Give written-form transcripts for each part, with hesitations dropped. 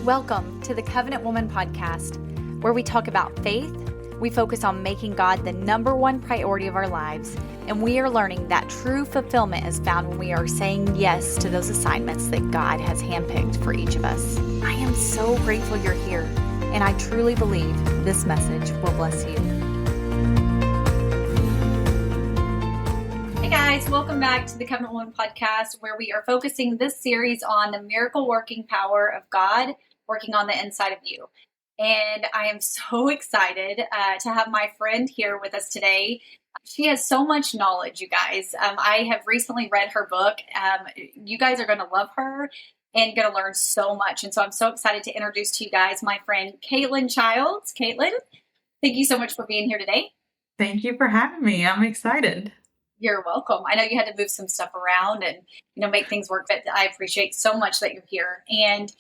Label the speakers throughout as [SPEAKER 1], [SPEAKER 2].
[SPEAKER 1] Welcome to the Covenant Woman podcast, where we talk about faith, we focus on making God the number one priority of our lives, and we are learning that true fulfillment is found when we are saying yes to those assignments that God has handpicked for each of us. I am so grateful you're here, and I truly believe this message will bless you. Hey guys, welcome back to the Covenant Woman podcast, where we are focusing this series on the miracle working power of God working on the inside of you. And I am so excited to have my friend here with us today. She has so much knowledge, you guys. I have recently read her book. You guys are going to love her and going to learn so much. And so I'm so excited to introduce to you guys my friend, Caitlin Childs. Caitlin, thank you so much for being here today.
[SPEAKER 2] Thank you for having me. I'm excited.
[SPEAKER 1] You're welcome. I know you had to move some stuff around and, make things work, but I appreciate so much that you're here. And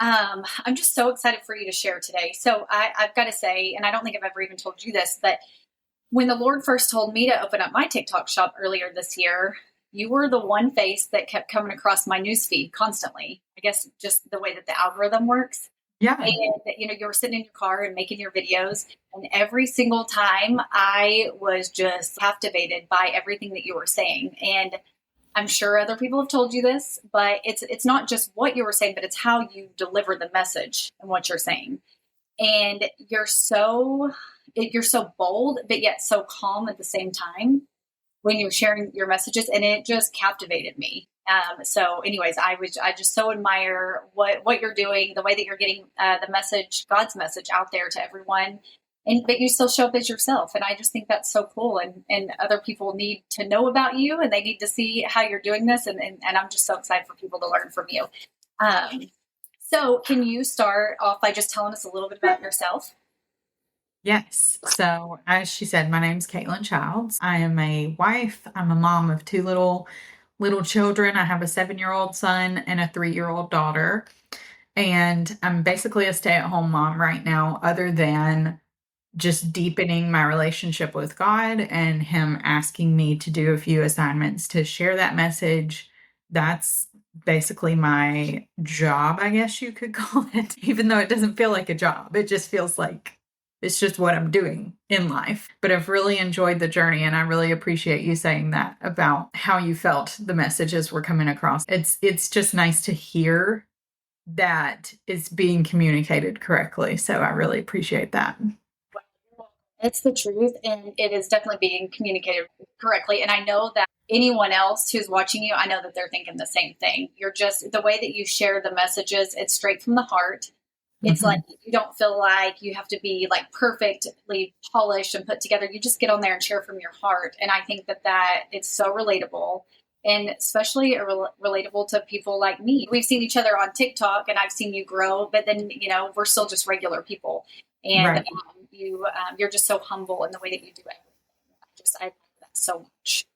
[SPEAKER 1] I'm just so excited for you to share today. So I've got to say, and I don't think I've ever even told you this, but when the Lord first told me to open up my TikTok shop earlier this year, you were the one face that kept coming across my newsfeed constantly. I guess just the way that the algorithm works.
[SPEAKER 2] Yeah.
[SPEAKER 1] And, you were sitting in your car and making your videos. And every single time I was just captivated by everything that you were saying. And I'm sure other people have told you this, but it's not just what you were saying, but it's how you deliver the message and what you're saying. And you're so bold, but yet so calm at the same time when you're sharing your messages, and it just captivated me. So anyways, I just so admire what you're doing, the way that you're getting the message, God's message out there to everyone. But you still show up as yourself. And I just think that's so cool. And other people need to know about you, and they need to see how you're doing this. And I'm just so excited for people to learn from you. So can you start off by just telling us a little bit about yourself?
[SPEAKER 2] Yes. So as she said, my name's Caitlin Childs. I am a wife. I'm a mom of two little children. I have a 7-year-old son and a 3-year-old daughter. And I'm basically a stay-at-home mom right now, other than just deepening my relationship with God and Him asking me to do a few assignments to share that message. That's basically my job, I guess you could call it, even though it doesn't feel like a job. It just feels like it's just what I'm doing in life. But I've really enjoyed the journey, and I really appreciate you saying that about how you felt the messages were coming across. It's just nice to hear that it's being communicated correctly. So I really appreciate that.
[SPEAKER 1] It's the truth, and it is definitely being communicated correctly. And I know that anyone else who's watching you, I know that they're thinking the same thing. You're just, the way that you share the messages, it's straight from the heart. It's like, you don't feel like you have to be like perfectly polished and put together. You just get on there and share from your heart. And I think that it's so relatable, and especially relatable to people like me. We've seen each other on TikTok, and I've seen you grow, but then, we're still just regular people. And
[SPEAKER 2] right.
[SPEAKER 1] You're just so humble in the way that you do everything. I love that so much.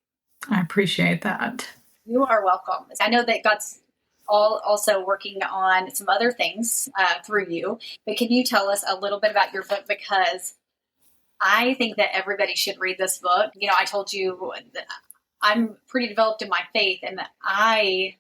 [SPEAKER 2] I appreciate that.
[SPEAKER 1] You are welcome. I know that God's also working on some other things through you, but can you tell us a little bit about your book? Because I think that everybody should read this book. I told you that I'm pretty developed in my faith, and that I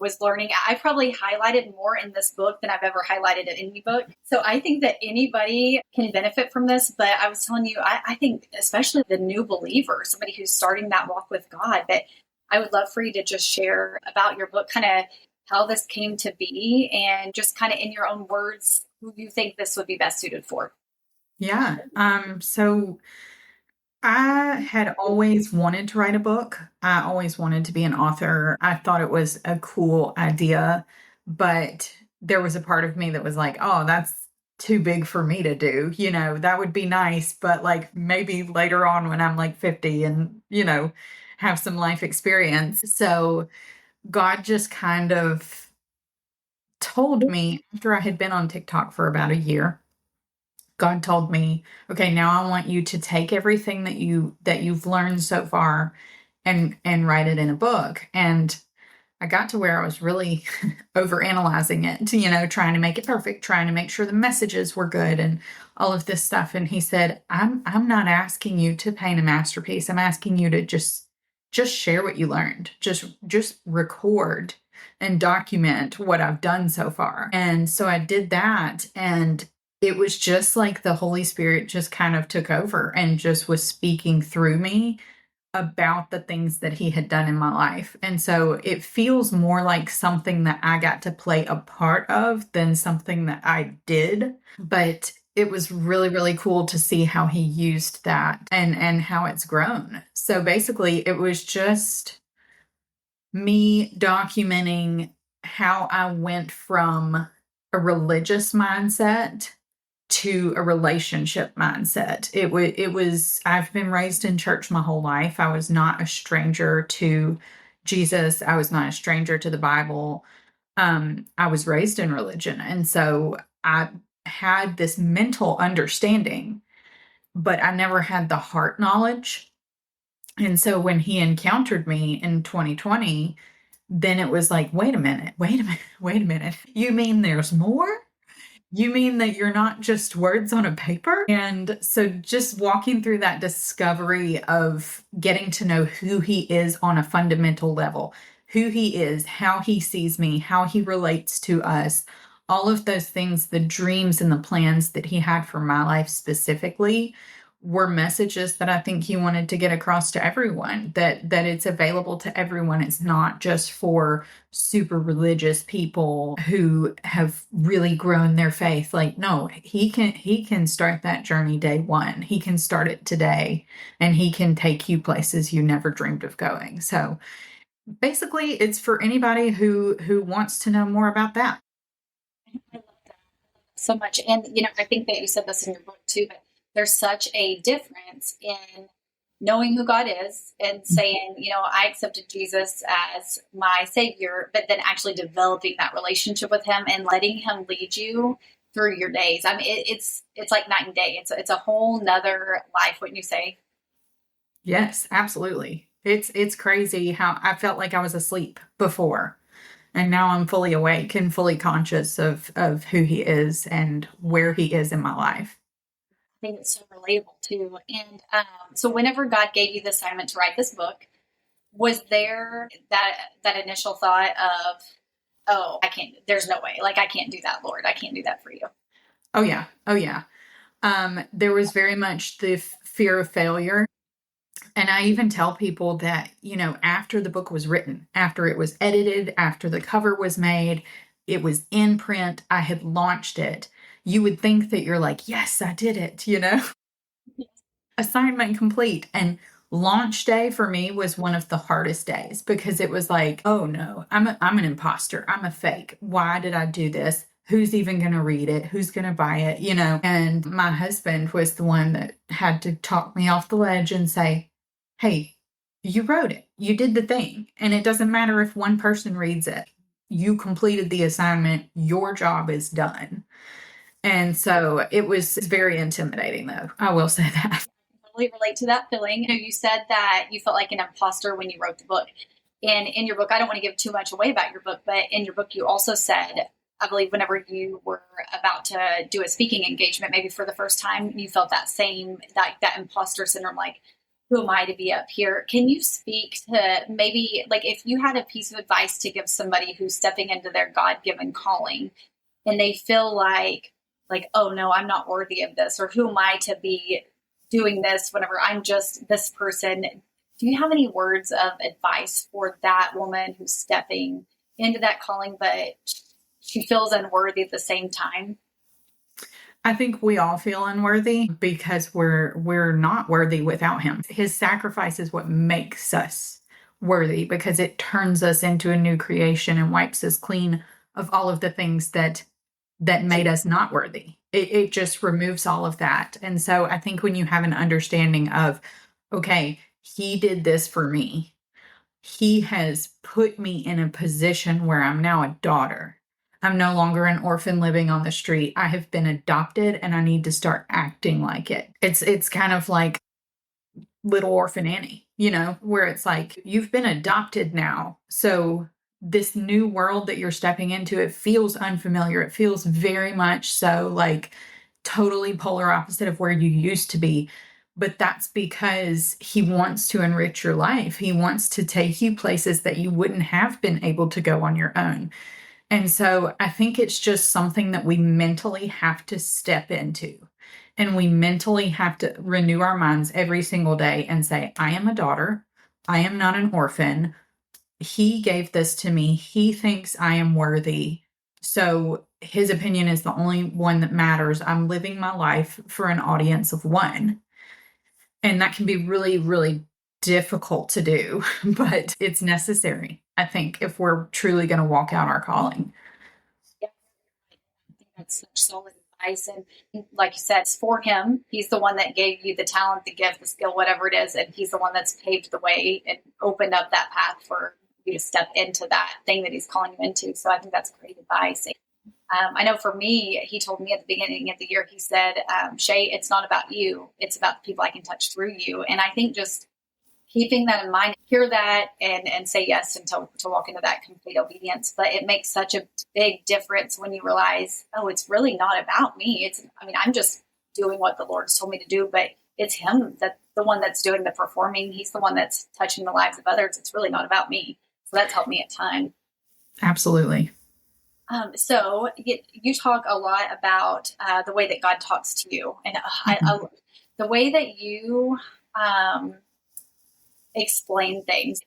[SPEAKER 1] was learning. I probably highlighted more in this book than I've ever highlighted in any book. So I think that anybody can benefit from this. But I was telling you, I think especially the new believer, somebody who's starting that walk with God, that I would love for you to just share about your book, kind of how this came to be, and just kind of in your own words, who you think this would be best suited for.
[SPEAKER 2] Yeah. So I had always wanted to write a book. I always wanted to be an author. I thought it was a cool idea, but there was a part of me that was like, oh, that's too big for me to do. That would be nice, but like maybe later on when I'm like 50 and, have some life experience. So God just kind of told me, after I had been on TikTok for about a year, God told me, okay, now I want you to take everything that you've learned so far and write it in a book. And I got to where I was really overanalyzing it, trying to make it perfect, trying to make sure the messages were good and all of this stuff. And He said, I'm not asking you to paint a masterpiece. I'm asking you to just share what you learned. Just record and document what I've done so far. And so I did that, and it was just like the Holy Spirit just kind of took over and just was speaking through me about the things that he had done in my life. And so it feels more like something that I got to play a part of than something that I did. But it was really, really cool to see how he used that and how it's grown. So basically, it was just me documenting how I went from a religious mindset to a relationship mindset. It was I've been raised in church my whole life. I was not a stranger to Jesus. I was not a stranger to the Bible. I was raised in religion. And so I had this mental understanding, but I never had the heart knowledge. And so when he encountered me in 2020, then it was like, wait a minute, wait a minute, wait a minute. You mean there's more? You mean that you're not just words on a paper? And so just walking through that discovery of getting to know who he is on a fundamental level, who he is, how he sees me, how he relates to us, all of those things, the dreams and the plans that he had for my life specifically were messages that I think he wanted to get across to everyone, that it's available to everyone. It's not just for super religious people who have really grown their faith. Like, no, he can start that journey day one. He can start it today, and he can take you places you never dreamed of going. So basically, it's for anybody who wants to know more about that.
[SPEAKER 1] I love that so much. And, I think that you said this in your book too, but there's such a difference in knowing who God is and saying, I accepted Jesus as my savior, but then actually developing that relationship with him and letting him lead you through your days. I mean, it's like night and day. It's a whole nother life, wouldn't you say?
[SPEAKER 2] Yes, absolutely. It's crazy how I felt like I was asleep before, and now I'm fully awake and fully conscious of who he is and where he is in my life.
[SPEAKER 1] I think it's so relatable too. And so whenever God gave you the assignment to write this book, was there that initial thought of, oh, I can't, there's no way, like I can't do that, Lord, I can't do that for you?
[SPEAKER 2] Oh yeah. Oh yeah. There was very much the fear of failure. And I even tell people that, after the book was written, after it was edited, after the cover was made, it was in print, I had launched it. You would think that you're like, yes, I did it. Assignment complete. And launch day for me was one of the hardest days because it was like, oh no, I'm an imposter. I'm a fake. Why did I do this? Who's even going to read it? Who's going to buy it? And my husband was the one that had to talk me off the ledge and say, hey, you wrote it. You did the thing. And it doesn't matter if one person reads it. You completed the assignment. Your job is done. And so it was very intimidating, though. I will say that.
[SPEAKER 1] Totally relate to that feeling. You said that you felt like an imposter when you wrote the book. And in your book, I don't want to give too much away about your book, but in your book, you also said, I believe whenever you were about to do a speaking engagement, maybe for the first time, you felt that imposter syndrome, like, who am I to be up here? Can you speak to maybe like if you had a piece of advice to give somebody who's stepping into their God-given calling and they feel like, oh no, I'm not worthy of this, or who am I to be doing this whenever I'm just this person? Do you have any words of advice for that woman who's stepping into that calling, but she feels unworthy at the same time?
[SPEAKER 2] I think we all feel unworthy because we're not worthy without him. His sacrifice is what makes us worthy because it turns us into a new creation and wipes us clean of all of the things that made us not worthy. It just removes all of that. And so I think when you have an understanding of, okay, he did this for me. He has put me in a position where I'm now a daughter. I'm no longer an orphan living on the street. I have been adopted and I need to start acting like it. It's kind of like Little Orphan Annie, where it's like you've been adopted now. So this new world that you're stepping into, it feels unfamiliar. It feels very much so like totally polar opposite of where you used to be. but that's because he wants to enrich your life. He wants to take you places that you wouldn't have been able to go on your own. And so I think it's just something that we mentally have to step into. And we mentally have to renew our minds every single day and say, I am a daughter. I am not an orphan. He gave this to me. He thinks I am worthy. So his opinion is the only one that matters. I'm living my life for an audience of one. And that can be really, really difficult to do, but it's necessary, I think, if we're truly going to walk out our calling.
[SPEAKER 1] Yeah, I think that's such solid advice. And like you said, it's for him. He's the one that gave you the talent, the gift, the skill, whatever it is. And he's the one that's paved the way and opened up that path for you to step into that thing that he's calling you into. So I think that's great advice. I know for me, he told me at the beginning of the year, he said, Shay, it's not about you. It's about the people I can touch through you. And I think just keeping that in mind, hear that and say yes and to walk into that complete obedience. But it makes such a big difference when you realize, oh, it's really not about me. I'm just doing what the Lord's told me to do, but it's him, that the one that's doing the performing. He's the one that's touching the lives of others. It's really not about me. So that's helped me at times.
[SPEAKER 2] Absolutely.
[SPEAKER 1] So you talk a lot about the way that God talks to you, and the way that you explain things.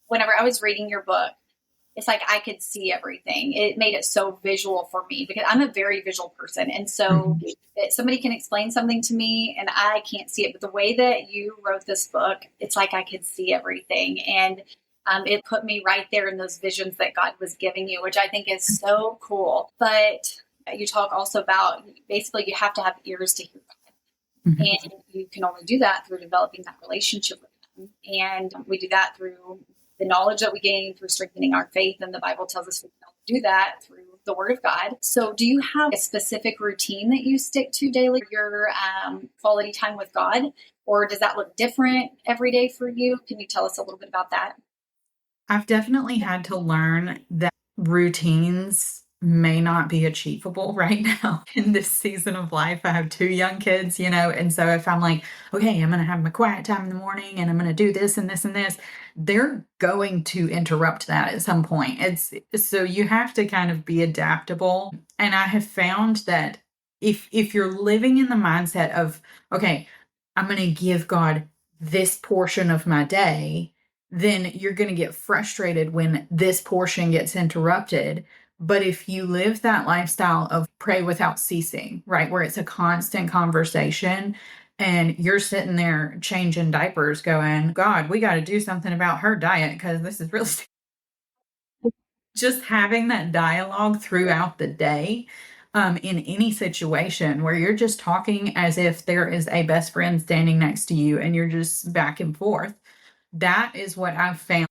[SPEAKER 1] Whenever I was reading your book, it's like I could see everything. It made it so visual for me because I'm a very visual person. And so somebody can explain something to me and I can't see it. But the way that you wrote this book, it's like I could see everything. And it put me right there in those visions that God was giving you, which I think is so cool. But you talk also about basically you have to have ears to hear God.
[SPEAKER 2] Mm-hmm.
[SPEAKER 1] And you can only do that through developing that relationship with Him. And we do that through the knowledge that we gain through strengthening our faith. And the Bible tells us we can do that through the Word of God. So do you have a specific routine that you stick to daily, your quality time with God? Or does that look different every day for you? Can you tell us a little bit about that?
[SPEAKER 2] I've definitely had to learn that routines may not be achievable right now in this season of life. I have two young kids, and so if I'm like, okay, I'm going to have my quiet time in the morning and I'm going to do this and this and this, they're going to interrupt that at some point. So you have to kind of be adaptable. And I have found that if you're living in the mindset of, okay, I'm going to give God this portion of my day, then you're going to get frustrated when this portion gets interrupted. But if you live that lifestyle of pray without ceasing, right, where it's a constant conversation and you're sitting there changing diapers going, God, we got to do something about her diet because this is really just having that dialogue throughout the day. In any situation where you're just talking as if there is a best friend standing next to you and you're just back and forth, that is what I've found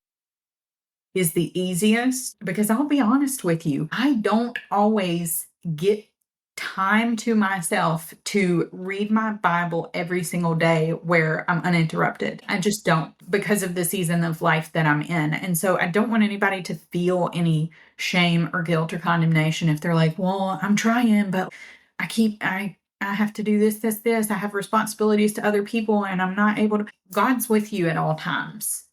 [SPEAKER 2] is the easiest, because I'll be honest with you, I don't always get time to myself to read my Bible every single day where I'm uninterrupted. I just don't, because of the season of life that I'm in. And so I don't want anybody to feel any shame or guilt or condemnation if they're like, well, I'm trying, but I have to do this. I have responsibilities to other people and I'm not able to. God's with you at all times.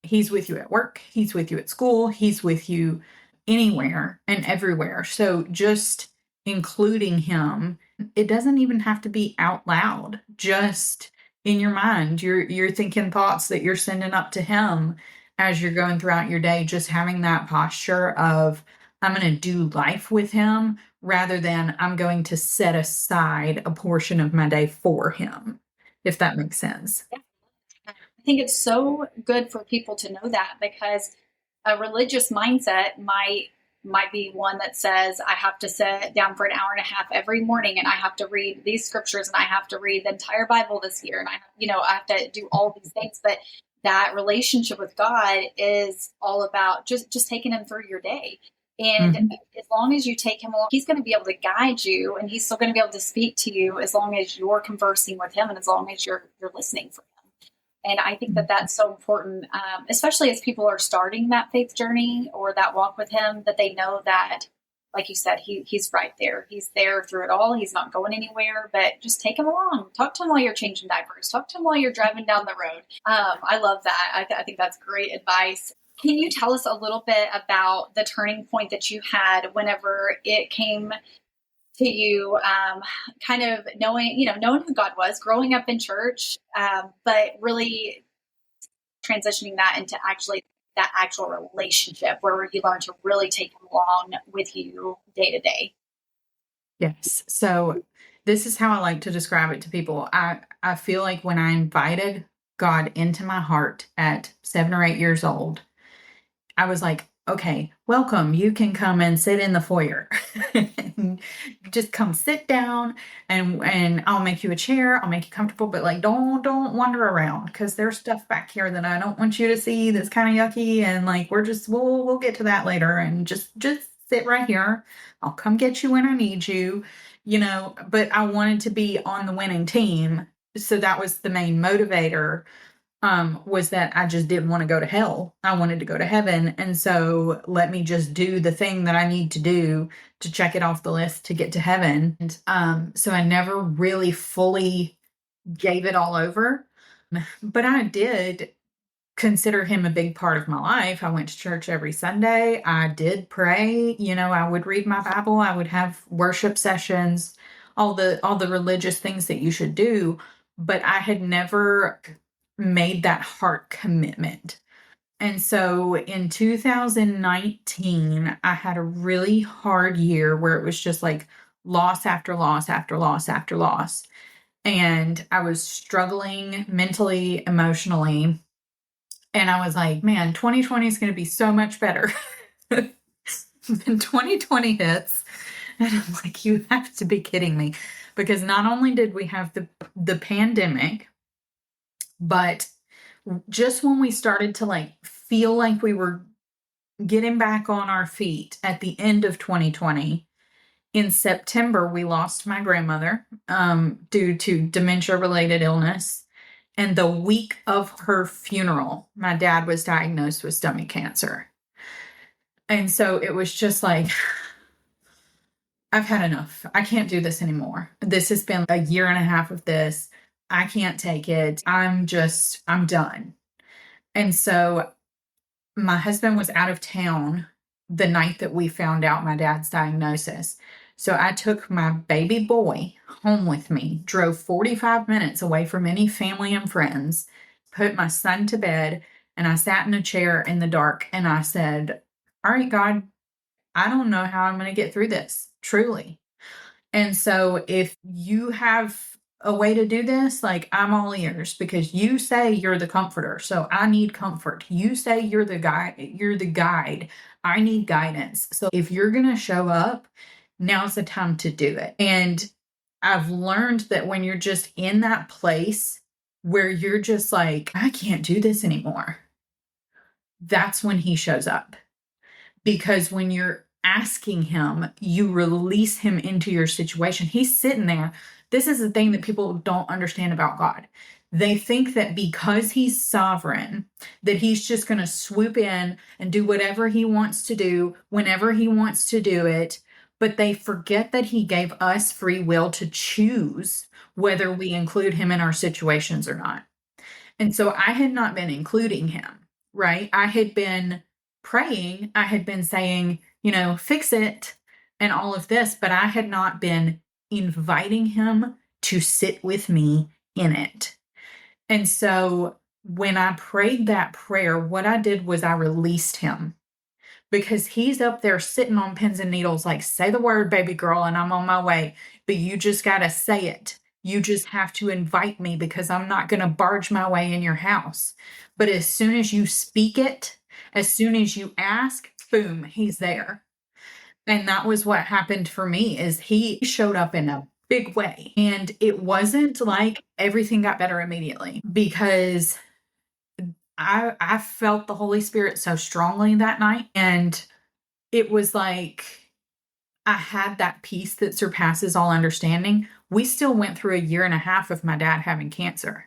[SPEAKER 2] He's with you at work. He's with you at school. He's with you anywhere and everywhere. So just including him, it doesn't even have to be out loud. Just in your mind, you're thinking thoughts that you're sending up to him as you're going throughout your day, just having that posture of, I'm going to do life with him rather than I'm going to set aside a portion of my day for him, if that makes sense.
[SPEAKER 1] I think it's so good for people to know that because a religious mindset might be one that says I have to sit down for an hour and a half every morning and I have to read these scriptures and I have to read the entire Bible this year and I have to do all these things. But that relationship with God is all about just taking him through your day. And as long as you take him along, he's going to be able to guide you and he's still going to be able to speak to you as long as you're conversing with him and as long as you're listening for him. And I think that that's so important, especially as people are starting that faith journey or that walk with him, that they know that like you said, he's right there. He's there through it all. He's not going anywhere, but just take him along. Talk to him while you're changing diapers. Talk to him while you're driving down the road. I love that. I think that's great advice. Can you tell us a little bit about the turning point that you had whenever it came to you, kind of knowing who God was, growing up in church, but really transitioning that into actually that actual relationship where you learn to really take him along with you day to day?
[SPEAKER 2] Yes. So this is how I like to describe it to people. I feel like when I invited God into my heart at 7 or 8 years old, I was like, okay, welcome. You can come and sit in the foyer. Just come sit down and I'll make you a chair. I'll make you comfortable, but like don't wander around because there's stuff back here that I don't want you to see that's kind of yucky. And like we'll get to that later and just sit right here. I'll come get you when I need you, but I wanted to be on the winning team. So that was the main motivator, was that I just didn't want to go to hell. I wanted to go to heaven. And so let me just do the thing that I need to do to check it off the list to get to heaven. And so I never really fully gave it all over. But I did consider him a big part of my life. I went to church every Sunday. I did pray. I would read my Bible. I would have worship sessions, all the religious things that you should do, but I had never made that heart commitment. And so in 2019, I had a really hard year where it was just like loss after loss after loss after loss. And I was struggling mentally, emotionally. And I was like, man, 2020 is going to be so much better. Then 2020 hits. And I'm like, you have to be kidding me. Because not only did we have the pandemic, but just when we started to like feel like we were getting back on our feet at the end of 2020, in September, we lost my grandmother due to dementia related illness. And the week of her funeral, my dad was diagnosed with stomach cancer. And so it was just like, I've had enough. I can't do this anymore. This has been a year and a half of this. I can't take it. I'm done. And so my husband was out of town the night that we found out my dad's diagnosis. So I took my baby boy home with me, drove 45 minutes away from any family and friends, put my son to bed, and I sat in a chair in the dark and I said, all right, God, I don't know how I'm going to get through this, truly. And so if you have a way to do this, like I'm all ears because you say you're the comforter. So I need comfort. You say you're the guide. I need guidance. So if you're going to show up, now's the time to do it. And I've learned that when you're just in that place where you're just like, I can't do this anymore, that's when he shows up. Because when you're asking him, you release him into your situation. He's sitting there. This is the thing that people don't understand about God. They think that because he's sovereign, that he's just going to swoop in and do whatever he wants to do whenever he wants to do it. But they forget that he gave us free will to choose whether we include him in our situations or not. And so I had not been including him, right? I had been praying, I had been saying, fix it and all of this, but I had not been inviting him to sit with me in it. And so when I prayed that prayer, what I did was I released him because he's up there sitting on pins and needles, like, say the word, baby girl, and I'm on my way. But you just got to say it. You just have to invite me because I'm not going to barge my way in your house. But as soon as you speak it, as soon as you ask, boom, he's there. And that was what happened for me is he showed up in a big way. And it wasn't like everything got better immediately because I felt the Holy Spirit so strongly that night. And it was like I had that peace that surpasses all understanding. We still went through a year and a half of my dad having cancer.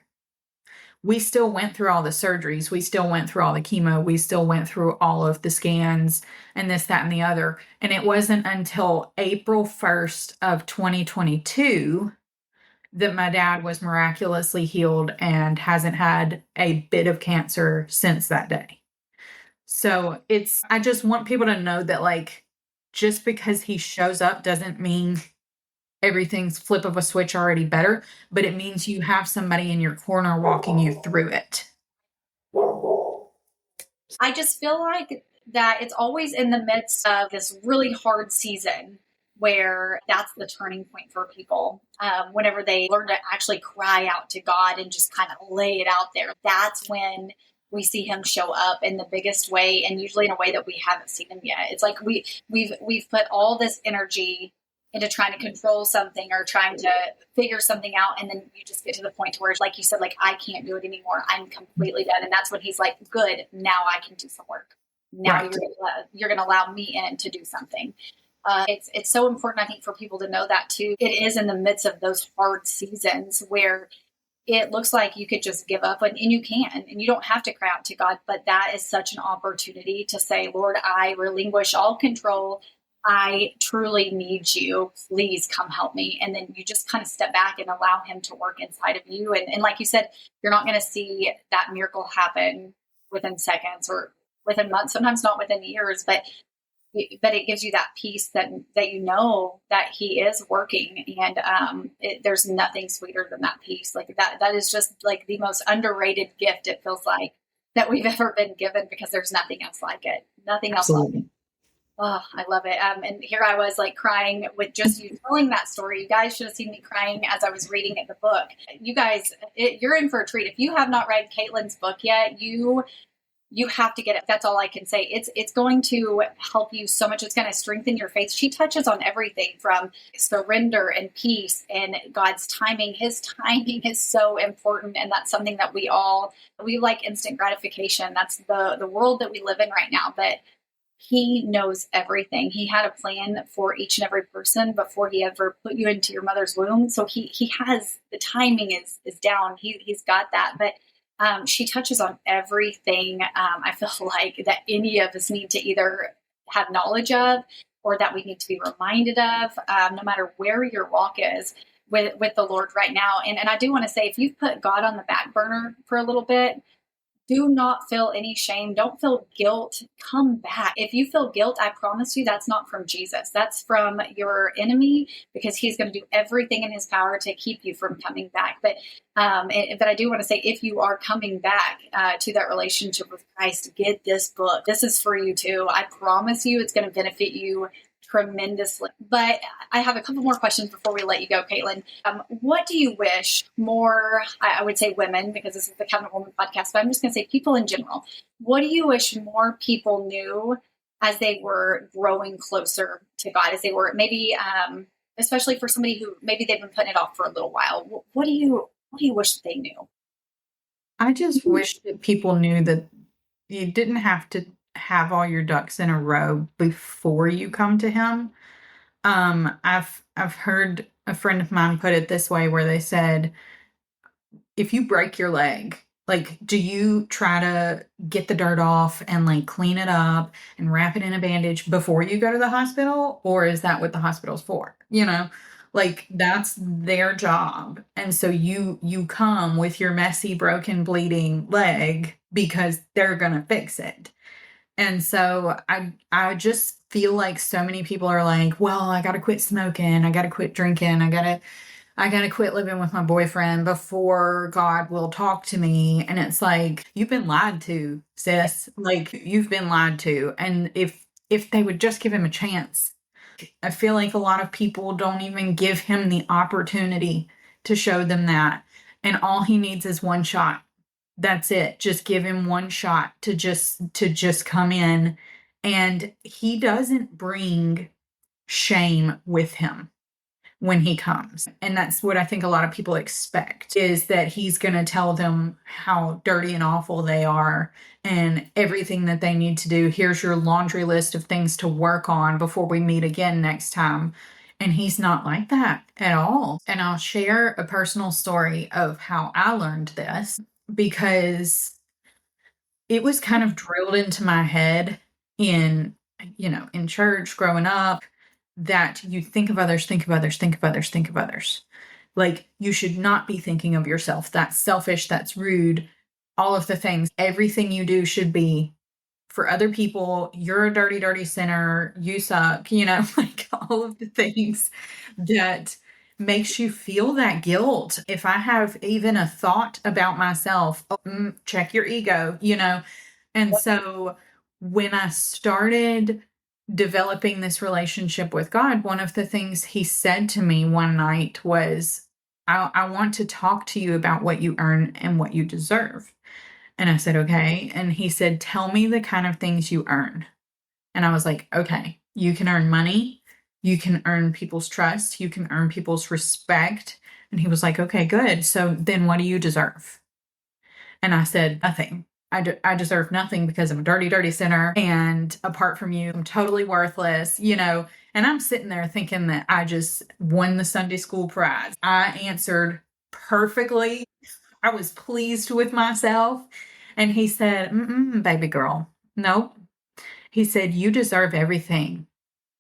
[SPEAKER 2] we still went through all the surgeries. We still went through all the chemo. We still went through all of the scans and this, that, and the other. And it wasn't until April 1st of 2022 that my dad was miraculously healed and hasn't had a bit of cancer since that day. So I just want people to know that, like, just because he shows up doesn't mean everything's flip of a switch already better, but it means you have somebody in your corner walking you through it.
[SPEAKER 1] I just feel like that it's always in the midst of this really hard season where that's the turning point for people. Whenever they learn to actually cry out to God and just kind of lay it out there, that's when we see him show up in the biggest way, and usually in a way that we haven't seen him yet. It's like we've put all this energy into trying to control something or trying to figure something out, and then you just get to the point where, like you said, like, I can't do it anymore. I'm completely done. And that's when he's like, good, now I can do some work. Now right. You're going to allow me in to do something. It's so important, I think, for people to know that too. It is in the midst of those hard seasons where it looks like you could just give up, and you can, and you don't have to cry out to God, but that is such an opportunity to say, Lord, I relinquish all control. I truly need you. Please come help me. And then you just kind of step back and allow him to work inside of you. And like you said, you're not going to see that miracle happen within seconds or within months, sometimes not within years, but it gives you that peace that you know that he is working. And there's nothing sweeter than that peace. Like that is just like the most underrated gift, it feels like, that we've ever been given, because there's nothing else like it. Nothing else like it. Oh, I love it. And here I was, like, crying with just you telling that story. You guys should have seen me crying as I was reading the book. You guys, you're in for a treat. If you have not read Caitlin's book yet, you have to get it. That's all I can say. It's going to help you so much. It's going to strengthen your faith. She touches on everything from surrender and peace and God's timing. His timing is so important. And that's something that we like instant gratification. That's the world that we live in right now. But he knows everything. He had a plan for each and every person before he ever put you into your mother's womb. So he has, the timing is down. He's got that. But she touches on everything. I feel like that any of us need to either have knowledge of, or that we need to be reminded of, no matter where your walk is with the Lord right now. And I do want to say, if you've put God on the back burner for a little bit, do not feel any shame. Don't feel guilt. Come back. If you feel guilt, I promise you that's not from Jesus. That's from your enemy, because he's going to do everything in his power to keep you from coming back. But I do want to say, if you are coming back to that relationship with Christ, get this book. This is for you too. I promise you it's going to benefit you tremendously. But I have a couple more questions before we let you go, Caitlin. What do you wish more, I would say women, because this is the Covenant Woman podcast, but I'm just going to say people in general. What do you wish more people knew as they were growing closer to God, as they were maybe, especially for somebody who maybe they've been putting it off for a little while? What do you wish that they knew? I
[SPEAKER 2] just wish that people knew that you didn't have to have all your ducks in a row before you come to him. I've heard a friend of mine put it this way, where they said, if you break your leg, like, do you try to get the dirt off and, like, clean it up and wrap it in a bandage before you go to the hospital? Or is that what the hospital's for? You know, like, that's their job. And so you come with your messy, broken, bleeding leg because they're going to fix it. And so I just feel like so many people are like, well, I got to quit smoking. I got to quit drinking. I got to quit living with my boyfriend before God will talk to me. And it's like, you've been lied to, sis. Like, you've been lied to. And if they would just give him a chance. I feel like a lot of people don't even give him the opportunity to show them that. And all he needs is one shot. That's it. Just give him one shot to just come in. And he doesn't bring shame with him when he comes. And that's what I think a lot of people expect, is that he's going to tell them how dirty and awful they are and everything that they need to do. Here's your laundry list of things to work on before we meet again next time. And he's not like that at all. And I'll share a personal story of how I learned this. because it was kind of drilled into my head in, in church growing up that you think of others, think of others, think of others, think of others. Like you should not be thinking of yourself. That's selfish, that's rude, all of the things. Everything you do should be for other people. You're a dirty, dirty sinner. You suck, like all of the things that makes you feel that guilt. If I have even a thought about myself, check your ego, And so when I started developing this relationship with God, one of the things he said to me one night was, I want to talk to you about what you earn and what you deserve. And I said, okay. And he said, tell me the kind of things you earn. And I was like, okay, you can earn money. You can earn people's trust. You can earn people's respect. And he was like, okay, good. So then what do you deserve? And I said, nothing. I deserve nothing because I'm a dirty, dirty sinner. And apart from you, I'm totally worthless, And I'm sitting there thinking that I just won the Sunday school prize. I answered perfectly. I was pleased with myself. And he said, baby girl, nope. He said, you deserve everything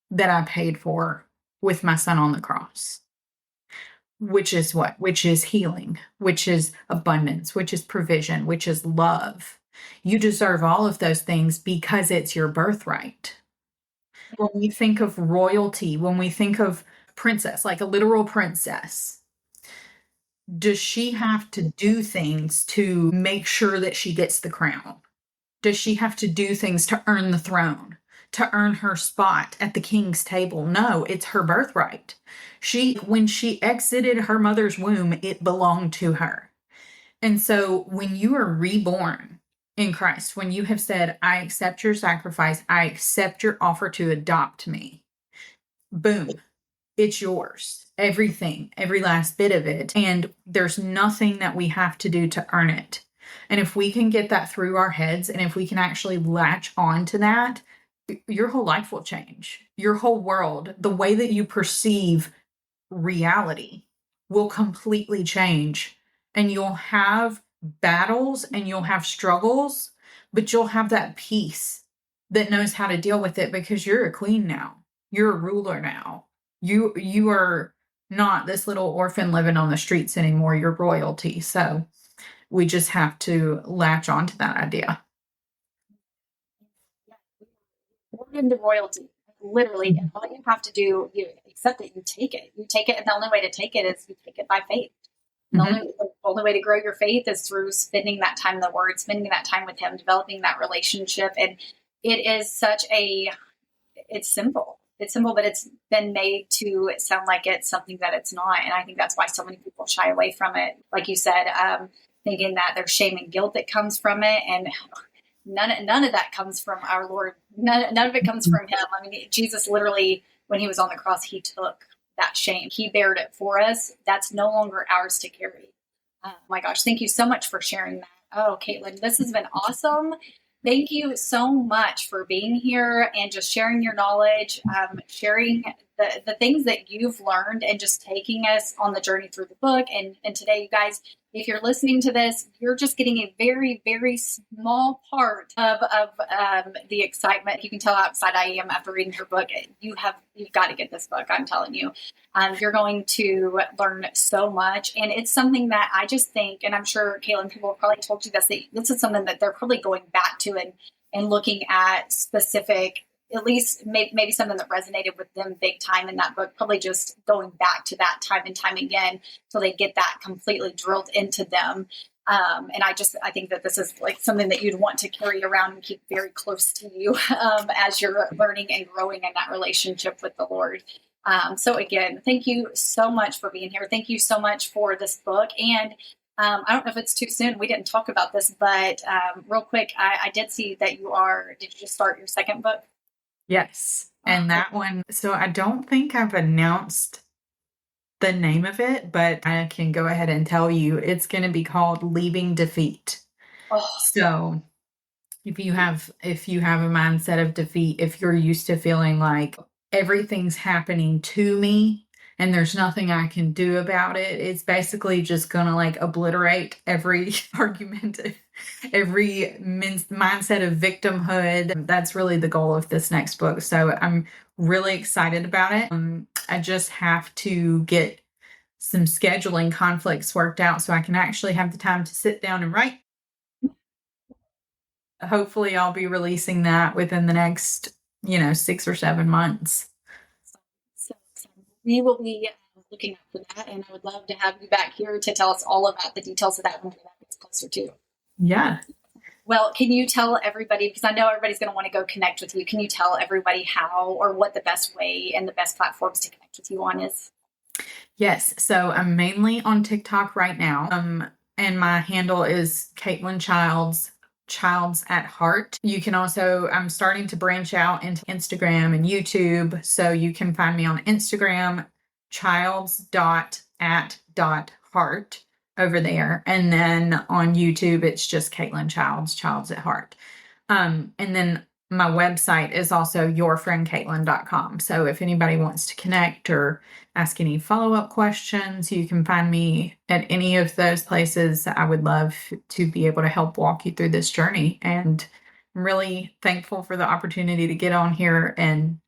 [SPEAKER 2] that I paid for with my son on the cross. Which is what? Which is healing, which is abundance, which is provision, which is love. You deserve all of those things because it's your birthright. When we think of royalty, when we think of princess, like a literal princess, does she have to do things to make sure that she gets the crown? Does she have to do things to earn the throne, to earn her spot at the king's table? No, it's her birthright. When she exited her mother's womb, it belonged to her. And so when you are reborn in Christ, when you have said, I accept your sacrifice, I accept your offer to adopt me, boom, it's yours. Everything, every last bit of it. And there's nothing that we have to do to earn it. And if we can get that through our heads, and if we can actually latch on to that, your whole life will change. Your whole world, the way that you perceive reality will completely change. And you'll have battles and you'll have struggles, but you'll have that peace that knows how to deal with it because you're a queen now. You're a ruler now. You are not this little orphan living on the streets anymore. You're royalty. So we just have to latch on to that idea.
[SPEAKER 1] Born into royalty, literally. And all you have to do, you accept it, you take it. You take it, and the only way to take it is you take it by faith. The only way to grow your faith is through spending that time in the Word, spending that time with Him, developing that relationship. And it is it's simple. It's simple, but it's been made to sound like it's something that it's not. And I think that's why so many people shy away from it. Like you said, thinking that there's shame and guilt that comes from it. And none of that comes from our Lord. None of it comes from Him. I mean, Jesus literally, when He was on the cross, He took that shame. He bared it for us. That's no longer ours to carry. Oh my gosh. Thank you so much for sharing that. Oh, Caitlin, this has been awesome. Thank you so much for being here and just sharing your knowledge, sharing the things that you've learned and just taking us on the journey through the book. And today, you guys, if you're listening to this, you're just getting a very, very small part of the excitement. You can tell how excited I am after reading your book. You've got to get this book. I'm telling you, you're going to learn so much. And it's something that I just think, and I'm sure Caitlin, people have probably told you this, that this is something that they're probably going back to and looking at specific, at least maybe something that resonated with them big time in that book, probably just going back to that time and time again so they get that completely drilled into them. And I think that this is like something that you'd want to carry around and keep very close to you as you're learning and growing in that relationship with the Lord. So again, thank you so much for being here. Thank you so much for this book. And I don't know if it's too soon. We didn't talk about this, but real quick, I did see that did you just start your second book?
[SPEAKER 2] Yes. And that one, so I don't think I've announced the name of it, but I can go ahead and tell you it's going to be called Leaving Defeat.
[SPEAKER 1] Oh,
[SPEAKER 2] so if you have a mindset of defeat, if you're used to feeling like everything's happening to me and there's nothing I can do about it. It's basically just going to like obliterate every argument, every mindset of victimhood. That's really the goal of this next book. So I'm really excited about it. I just have to get some scheduling conflicts worked out so I can actually have the time to sit down and write. Hopefully I'll be releasing that within the next, 6 or 7 months.
[SPEAKER 1] So we will be looking out for that, and I would love to have you back here to tell us all about the details of that when that gets closer too.
[SPEAKER 2] Yeah.
[SPEAKER 1] Well, can you tell everybody, because I know everybody's going to want to go connect with you, can you tell everybody how or what the best way and the best platforms to connect with you on is?
[SPEAKER 2] Yes. So I'm mainly on TikTok right now. And my handle is Caitlin Childs at Heart. You can also, I'm starting to branch out into Instagram and YouTube. So you can find me on Instagram, childs.at.heart over there. And then on YouTube, it's just Caitlin Childs at Heart. And then my website is also yourfriendcaitlin.com. So if anybody wants to connect or ask any follow-up questions, you can find me at any of those places. I would love to be able to help walk you through this journey. And I'm really thankful for the opportunity to get on here and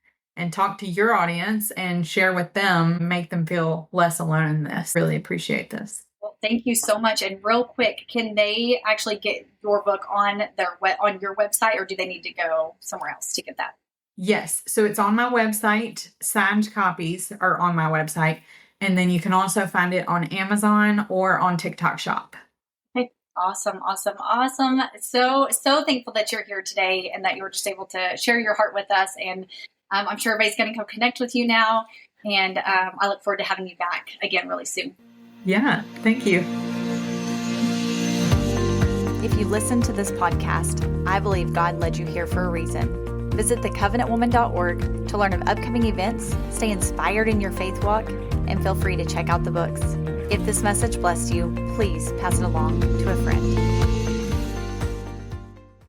[SPEAKER 2] talk to your audience and share with them, make them feel less alone in this. Really appreciate this.
[SPEAKER 1] Well, thank you so much. And real quick, can they actually get your book on on your website, or do they need to go somewhere else to get that?
[SPEAKER 2] Yes. So it's on my website. Signed copies are on my website. And then you can also find it on Amazon or on TikTok Shop.
[SPEAKER 1] Okay. Awesome. So thankful that you're here today and that you were just able to share your heart with us. And I'm sure everybody's going to go connect with you now. And I look forward to having you back again really soon.
[SPEAKER 2] Yeah, thank you.
[SPEAKER 3] If you listen to this podcast, I believe God led you here for a reason. Visit thecovenantwoman.org to learn of upcoming events, stay inspired in your faith walk, and feel free to check out the books. If this message blessed you, please pass it along to a friend.